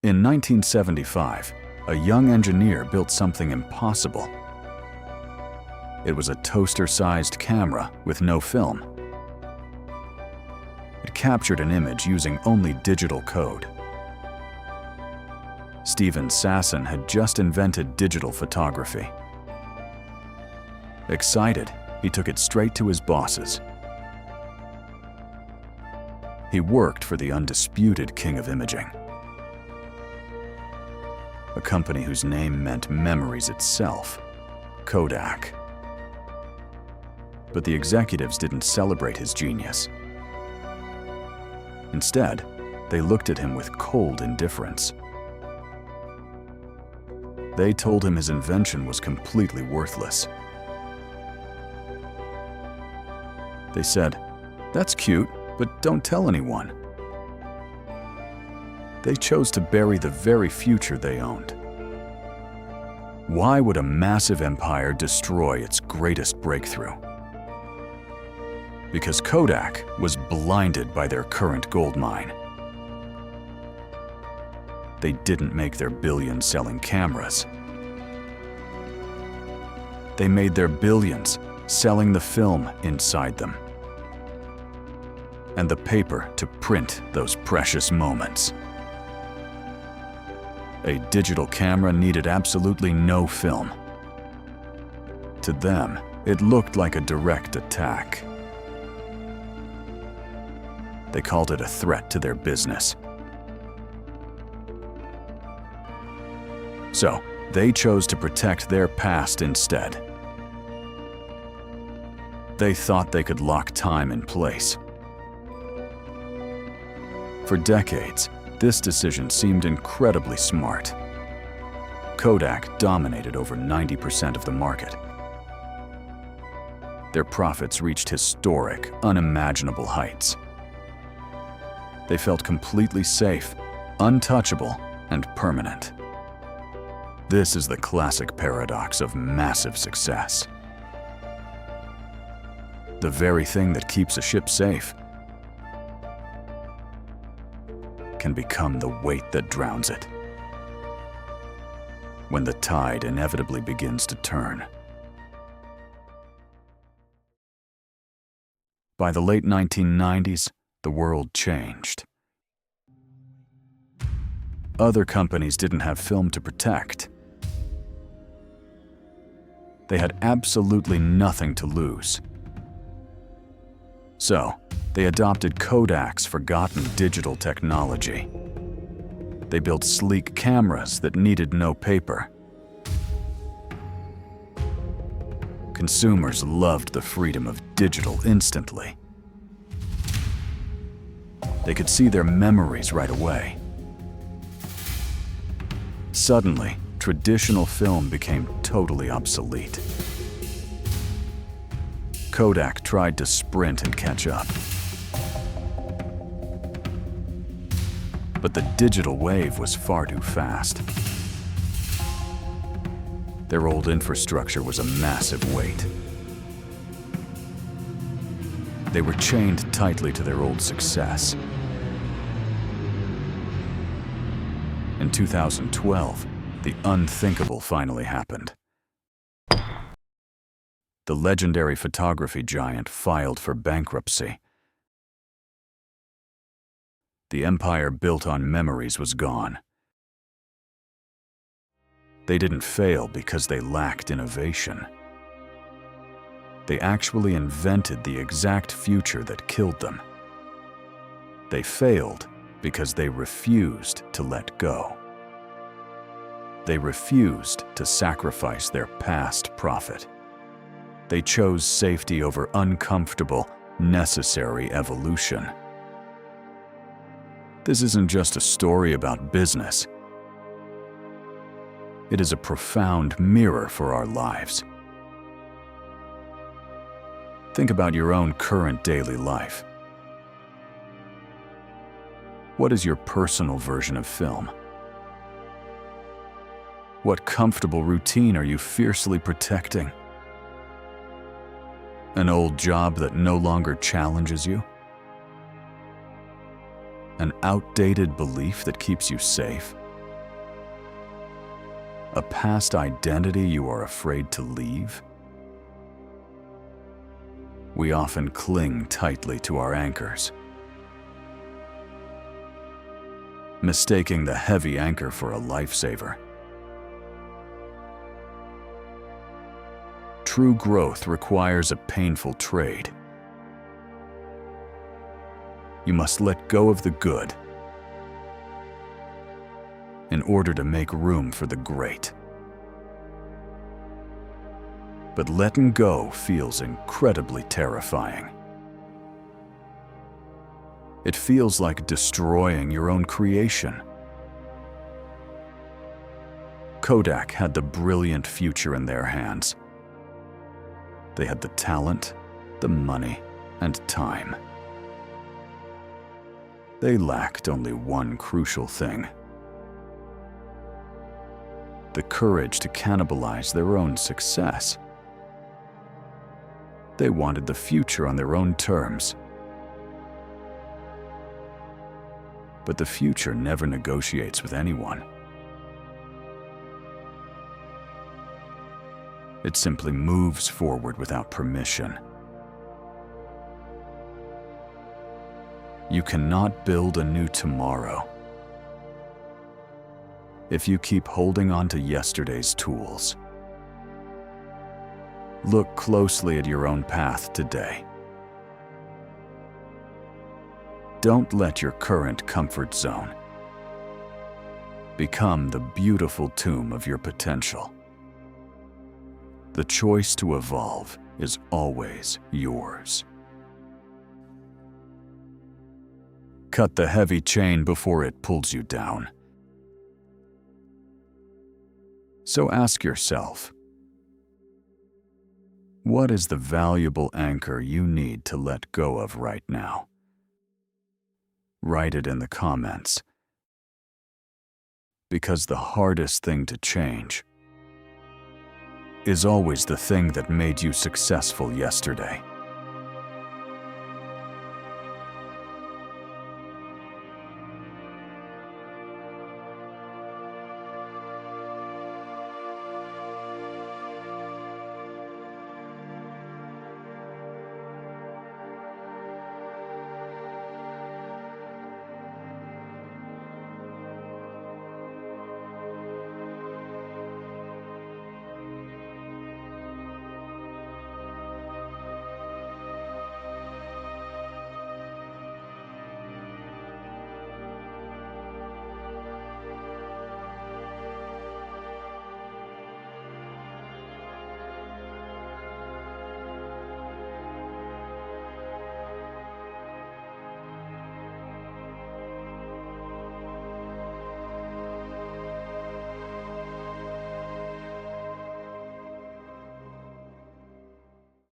In 1975, a young engineer built something impossible. It was a toaster-sized camera with no film. It captured an image using only digital code. Steven Sasson had just invented digital photography. Excited, he took it straight to his bosses. He worked for the undisputed king of imaging, a company whose name meant memories itself, Kodak. But the executives didn't celebrate his genius. Instead, they looked at him with cold indifference. They told him his invention was completely worthless. They said, "That's cute, but don't tell anyone." They chose to bury the very future they owned. Why would a massive empire destroy its greatest breakthrough? Because Kodak was blinded by their current gold mine. They didn't make their billions selling cameras. They made their billions selling the film inside them and the paper to print those precious moments. A digital camera needed absolutely no film. To them, it looked like a direct attack. They called it a threat to their business. So, they chose to protect their past instead. They thought they could lock time in place. For decades, this decision seemed incredibly smart. Kodak dominated over 90% of the market. Their profits reached historic, unimaginable heights. They felt completely safe, untouchable, and permanent. This is the classic paradox of massive success. The very thing that keeps a ship safe can become the weight that drowns it when the tide inevitably begins to turn. By the late 1990s, the world changed. Other companies didn't have film to protect. They had absolutely nothing to lose. So, they adopted Kodak's forgotten digital technology. They built sleek cameras that needed no paper. Consumers loved the freedom of digital instantly. They could see their memories right away. Suddenly, traditional film became totally obsolete. Kodak tried to sprint and catch up. But the digital wave was far too fast. Their old infrastructure was a massive weight. They were chained tightly to their old success. In 2012, the unthinkable finally happened. The legendary photography giant filed for bankruptcy. The empire built on memories was gone. They didn't fail because they lacked innovation. They actually invented the exact future that killed them. They failed because they refused to let go. They refused to sacrifice their past profit. They chose safety over uncomfortable, necessary evolution. This isn't just a story about business. It is a profound mirror for our lives. Think about your own current daily life. What is your personal version of film? What comfortable routine are you fiercely protecting? An old job that no longer challenges you? An outdated belief that keeps you safe? A past identity you are afraid to leave? We often cling tightly to our anchors, mistaking the heavy anchor for a lifesaver. True growth requires a painful trade. You must let go of the good in order to make room for the great. But letting go feels incredibly terrifying. It feels like destroying your own creation. Kodak had the brilliant future in their hands. They had the talent, the money, and time. They lacked only one crucial thing: the courage to cannibalize their own success. They wanted the future on their own terms. But the future never negotiates with anyone. It simply moves forward without permission. You cannot build a new tomorrow if you keep holding on to yesterday's tools. Look closely at your own path today. Don't let your current comfort zone become the beautiful tomb of your potential. The choice to evolve is always yours. Cut the heavy chain before it pulls you down. So ask yourself, what is the valuable anchor you need to let go of right now? Write it in the comments, because the hardest thing to change is always the thing that made you successful yesterday.